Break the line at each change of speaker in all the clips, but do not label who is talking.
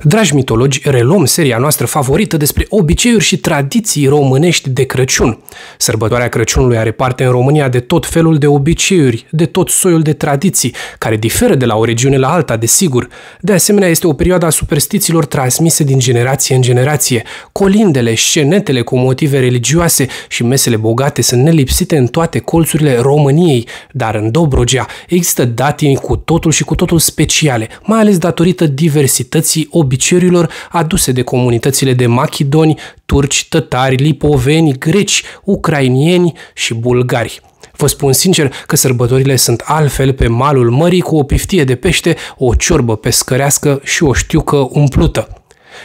Dragi mitologi, reluăm seria noastră favorită despre obiceiuri și tradiții românești de Crăciun. Sărbătoarea Crăciunului are parte în România de tot felul de obiceiuri, de tot soiul de tradiții, care diferă de la o regiune la alta, desigur. De asemenea, este o perioadă a superstițiilor transmise din generație în generație. Colindele, scenetele cu motive religioase și mesele bogate sunt nelipsite în toate colțurile României, dar în Dobrogea există datini cu totul și cu totul speciale, mai ales datorită diversității obiceiurilor aduse de comunitățile de machidoni, turci, tătari, lipoveni, greci, ucrainieni și bulgari. Vă spun sincer că sărbătorile sunt altfel pe malul mării, cu o piftie de pește, o ciorbă pescărească și o știucă umplută.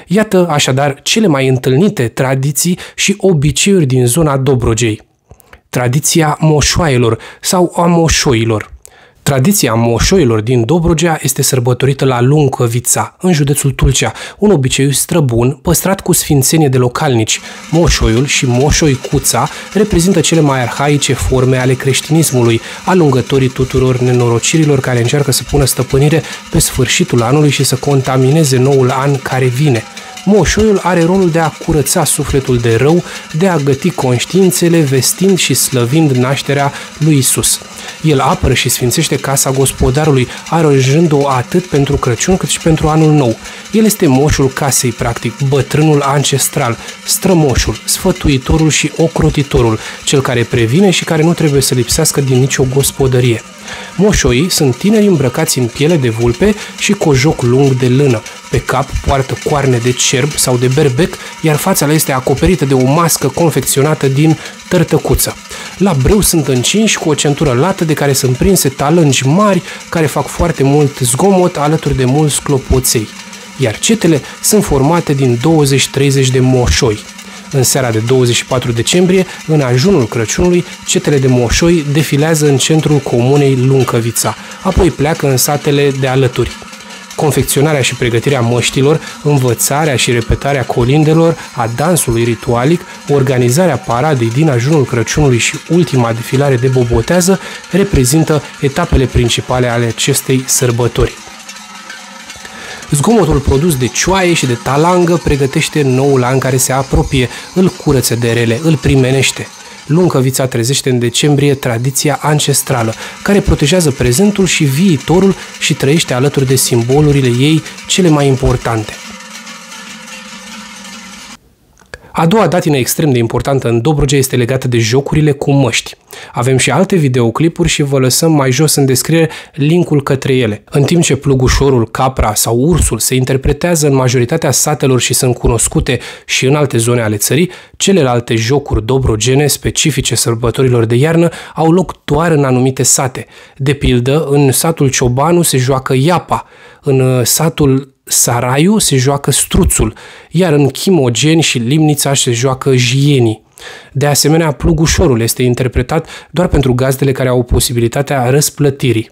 Iată așadar cele mai întâlnite tradiții și obiceiuri din zona Dobrogei. Tradiția moșoaielor sau a moșoilor. Tradiția moșoilor din Dobrogea este sărbătorită la Luncăvița, în județul Tulcea, un obicei străbun păstrat cu sfințenie de localnici. Moșoiul și moșoicuța reprezintă cele mai arhaice forme ale creștinismului, alungătorii tuturor nenorocirilor care încearcă să pună stăpânire pe sfârșitul anului și să contamineze noul an care vine. Moșoiul are rolul de a curăța sufletul de rău, de a găti conștiințele, vestind și slăvind nașterea lui Isus. El apără și sfințește casa gospodarului, aranjând-o atât pentru Crăciun cât și pentru anul nou. El este moșul casei, practic, bătrânul ancestral, strămoșul, sfătuitorul și ocrotitorul, cel care previne și care nu trebuie să lipsească din nicio gospodărie. Moșoii sunt tineri îmbrăcați în piele de vulpe și cojoc lung de lână. Pe cap poartă coarne de cerb sau de berbec, iar fața le este acoperită de o mască confecționată din tărtăcuță. La brâu sunt încinși cu o centură lată de care sunt prinse talângi mari care fac foarte mult zgomot alături de mulți clopoței, iar cetele sunt formate din 20-30 de moșoi. În seara de 24 decembrie, în ajunul Crăciunului, cetele de moșoi defilează în centrul comunei Luncăvița, apoi pleacă în satele de alături. Confecționarea și pregătirea măștilor, învățarea și repetarea colindelor, a dansului ritualic, organizarea paradei din ajunul Crăciunului și ultima defilare de bobotează reprezintă etapele principale ale acestei sărbători. Zgomotul produs de cioaie și de talangă pregătește noul an care se apropie, îl curăță de rele, îl primenește. Luncăvița trezește în decembrie tradiția ancestrală, care protejează prezentul și viitorul și trăiește alături de simbolurile ei cele mai importante. A doua datină extrem de importantă în Dobrogea este legată de jocurile cu măști. Avem și alte videoclipuri și vă lăsăm mai jos în descriere linkul către ele. În timp ce plugușorul, capra sau ursul se interpretează în majoritatea satelor și sunt cunoscute și în alte zone ale țării, celelalte jocuri dobrogene specifice sărbătorilor de iarnă au loc doar în anumite sate. De pildă, în satul Ciobanu se joacă iapa, în satul Saraiu se joacă struțul, iar în Chimogeni și Limnița se joacă jienii. De asemenea, plugușorul este interpretat doar pentru gazdele care au posibilitatea răsplătirii.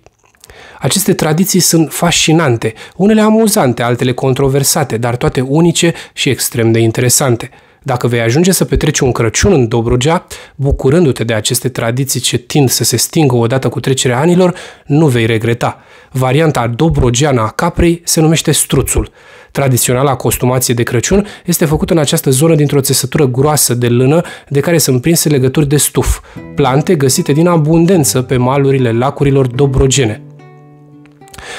Aceste tradiții sunt fascinante, unele amuzante, altele controversate, dar toate unice și extrem de interesante. Dacă vei ajunge să petreci un Crăciun în Dobrogea, bucurându-te de aceste tradiții ce tind să se stingă odată cu trecerea anilor, nu vei regreta. Varianta dobrogeană a caprei se numește struțul. Tradiționala costumație de Crăciun este făcută în această zonă dintr-o țesătură groasă de lână de care sunt prinse legături de stuf, plante găsite din abundență pe malurile lacurilor dobrogene.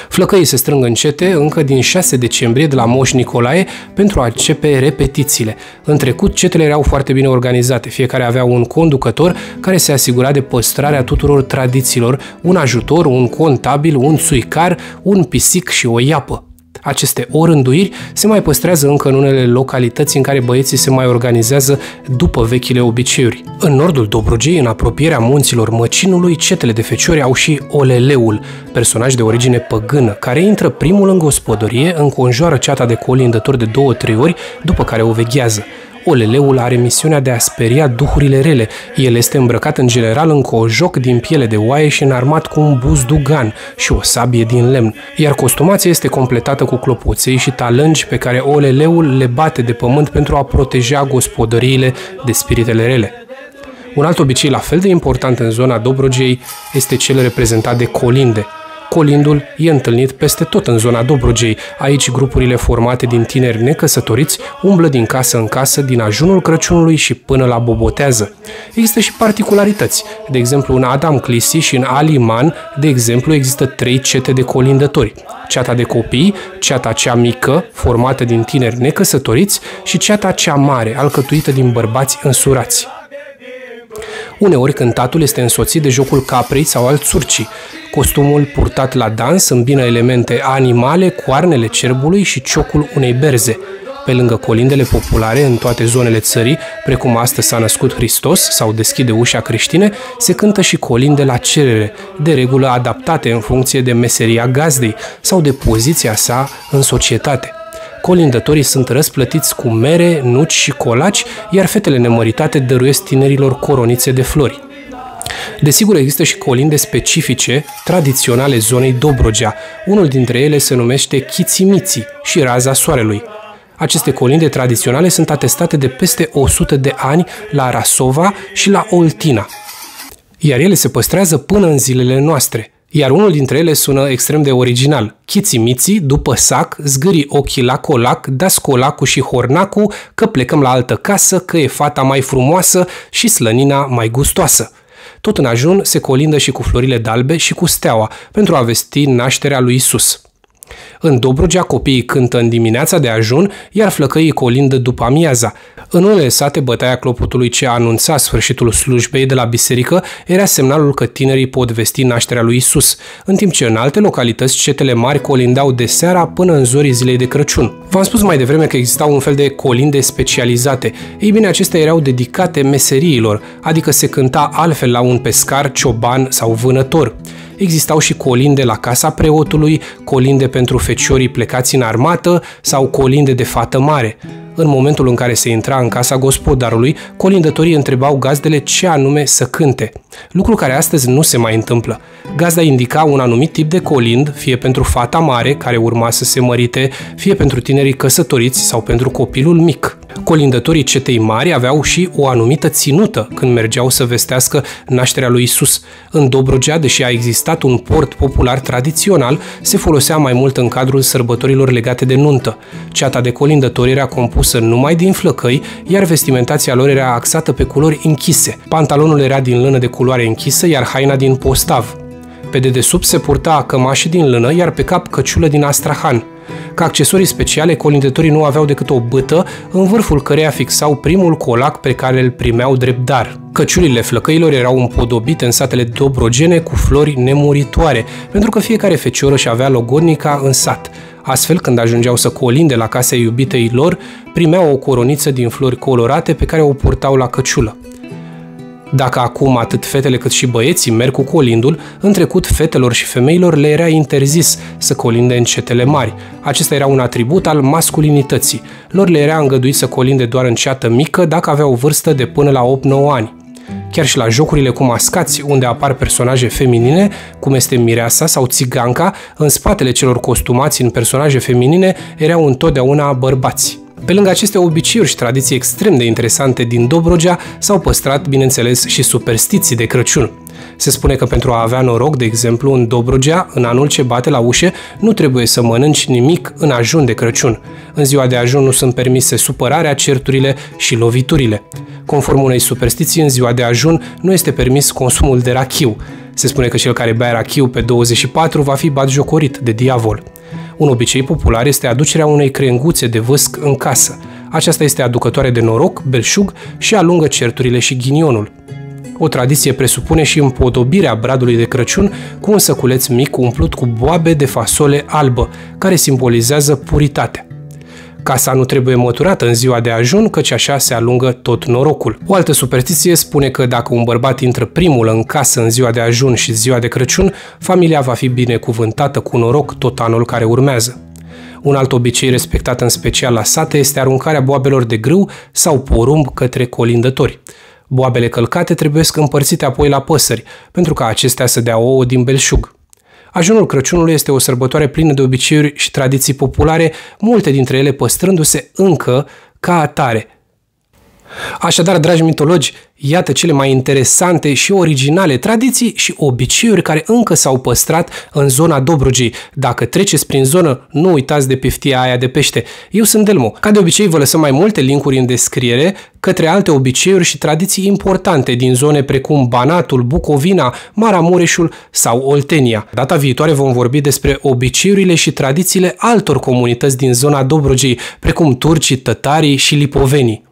Flăcăii se strâng în cete încă din 6 decembrie de la Moș Nicolae pentru a începe repetițiile. În trecut, cetele erau foarte bine organizate, fiecare avea un conducător care se asigura de păstrarea tuturor tradițiilor, un ajutor, un contabil, un țuicar, un pisic și o iapă. Aceste orânduiri se mai păstrează încă în unele localități în care băieții se mai organizează după vechile obiceiuri. În nordul Dobrogei, în apropierea munților Măcinului, cetele de feciori au și Oleleul, personaj de origine păgână, care intră primul în gospodărie, înconjoară ceata de colindători de 2-3 ori, după care o veghează. Oleleul are misiunea de a speria duhurile rele. El este îmbrăcat în general în cojoc din piele de oaie și înarmat cu un buzdugan și o sabie din lemn, iar costumația este completată cu clopoței și talângi pe care Oleleul le bate de pământ pentru a proteja gospodăriile de spiritele rele. Un alt obicei la fel de important în zona Dobrogei este cel reprezentat de colinde. Colindul e întâlnit peste tot în zona Dobrogei. Aici grupurile formate din tineri necăsătoriți umblă din casă în casă din ajunul Crăciunului și până la bobotează. Există și particularități. De exemplu, în Adam Clisi și în Aliman, de exemplu, există 3 cete de colindători. Ceata de copii, ceata cea mică, formată din tineri necăsătoriți, și ceata cea mare, alcătuită din bărbați însurați. Uneori cântatul este însoțit de jocul caprei sau al țurcii. Costumul purtat la dans îmbină elemente animale, coarnele cerbului și ciocul unei berze. Pe lângă colindele populare în toate zonele țării, precum Astăzi s-a născut Hristos sau Deschide ușa creștine, se cântă și colinde la cerere, de regulă adaptate în funcție de meseria gazdei sau de poziția sa în societate. Colindătorii sunt răsplătiți cu mere, nuci și colaci, iar fetele nemăritate dăruiesc tinerilor coronițe de flori. Desigur, există și colinde specifice, tradiționale zonei Dobrogea. Unul dintre ele se numește Chițimiții și Raza Soarelui. Aceste colinde tradiționale sunt atestate de peste 100 de ani la Rasova și la Oltina, iar ele se păstrează până în zilele noastre. Iar unul dintre ele sună extrem de original. Chițimiții, după sac, zgârii ochii la colac, dați colacul și hornacul, că plecăm la altă casă, că e fata mai frumoasă și slănina mai gustoasă. Tot în ajun se colindă și cu florile d'albe și cu steaua, pentru a vesti nașterea lui Isus. În Dobrogea, copiii cântă în dimineața de ajun, iar flăcăii colindă după amiaza. În unele sate, bătaia clopotului ce anunța sfârșitul slujbei de la biserică era semnalul că tinerii pot vesti nașterea lui Isus, în timp ce în alte localități cetele mari colindau de seara până în zorii zilei de Crăciun. V-am spus mai devreme că existau un fel de colinde specializate. Ei bine, acestea erau dedicate meseriilor, adică se cânta altfel la un pescar, cioban sau vânător. Existau și colinde la casa preotului, colinde pentru feciorii plecați în armată sau colinde de fată mare. În momentul în care se intra în casa gospodarului, colindătorii întrebau gazdele ce anume să cânte, lucru care astăzi nu se mai întâmplă. Gazda indica un anumit tip de colind, fie pentru fata mare, care urma să se mărite, fie pentru tinerii căsătoriți sau pentru copilul mic. Colindătorii cetei mari aveau și o anumită ținută când mergeau să vestească nașterea lui Isus. În Dobrogea, deși a existat un port popular tradițional, se folosea mai mult în cadrul sărbătorilor legate de nuntă. Ceata de colindători era compusă numai din flăcăi, iar vestimentația lor era axată pe culori închise. Pantalonul era din lână de culoare închisă, iar haina din postav. Pe dedesubt se purta cămașă din lână, iar pe cap căciulă din astrahan. Ca accesorii speciale, colindătorii nu aveau decât o bâtă, în vârful căreia fixau primul colac pe care îl primeau drept dar. Căciulile flăcăilor erau împodobite în satele dobrogene cu flori nemuritoare, pentru că fiecare fecioră își avea logodnica în sat. Astfel, când ajungeau să colinde la casa iubitei lor, primeau o coroniță din flori colorate pe care o purtau la căciulă. Dacă acum atât fetele cât și băieții merg cu colindul, în trecut fetelor și femeilor le era interzis să colinde în cetele mari. Acesta era un atribut al masculinității. Lor le era îngăduit să colinde doar în ceată mică dacă aveau o vârstă de până la 8-9 ani. Chiar și la jocurile cu mascați, unde apar personaje feminine, cum este mireasa sau țiganca, în spatele celor costumați în personaje feminine erau întotdeauna bărbați. Pe lângă aceste obiceiuri și tradiții extrem de interesante din Dobrogea, s-au păstrat, bineînțeles, și superstiții de Crăciun. Se spune că pentru a avea noroc, de exemplu, în Dobrogea, în anul ce bate la ușe, nu trebuie să mănânci nimic în ajun de Crăciun. În ziua de ajun nu sunt permise supărarea, certurile și loviturile. Conform unei superstiții, în ziua de ajun nu este permis consumul de rachiu. Se spune că cel care bea rachiu pe 24 va fi batjocorit de diavol. Un obicei popular este aducerea unei crenguțe de vâsc în casă. Aceasta este aducătoare de noroc, belșug și alungă certurile și ghinionul. O tradiție presupune și împodobirea bradului de Crăciun cu un săculeț mic umplut cu boabe de fasole albă, care simbolizează puritatea. Casa nu trebuie măturată în ziua de ajun, căci așa se alungă tot norocul. O altă superstiție spune că dacă un bărbat intră primul în casă în ziua de ajun și ziua de Crăciun, familia va fi binecuvântată cu noroc tot anul care urmează. Un alt obicei respectat în special la sate este aruncarea boabelor de grâu sau porumb către colindători. Boabele călcate trebuie împărțite apoi la păsări, pentru ca acestea să dea ouă din belșug. Ajunul Crăciunului este o sărbătoare plină de obiceiuri și tradiții populare, multe dintre ele păstrându-se încă ca atare. Așadar, dragi mitologi, iată cele mai interesante și originale tradiții și obiceiuri care încă s-au păstrat în zona Dobrogei. Dacă treceți prin zonă, nu uitați de piftia aia de pește. Eu sunt Delmo. Ca de obicei, vă lăsăm mai multe linkuri în descriere către alte obiceiuri și tradiții importante din zone precum Banatul, Bucovina, Maramureșul sau Oltenia. Data viitoare vom vorbi despre obiceiurile și tradițiile altor comunități din zona Dobrogei, precum turcii, tătarii și lipovenii.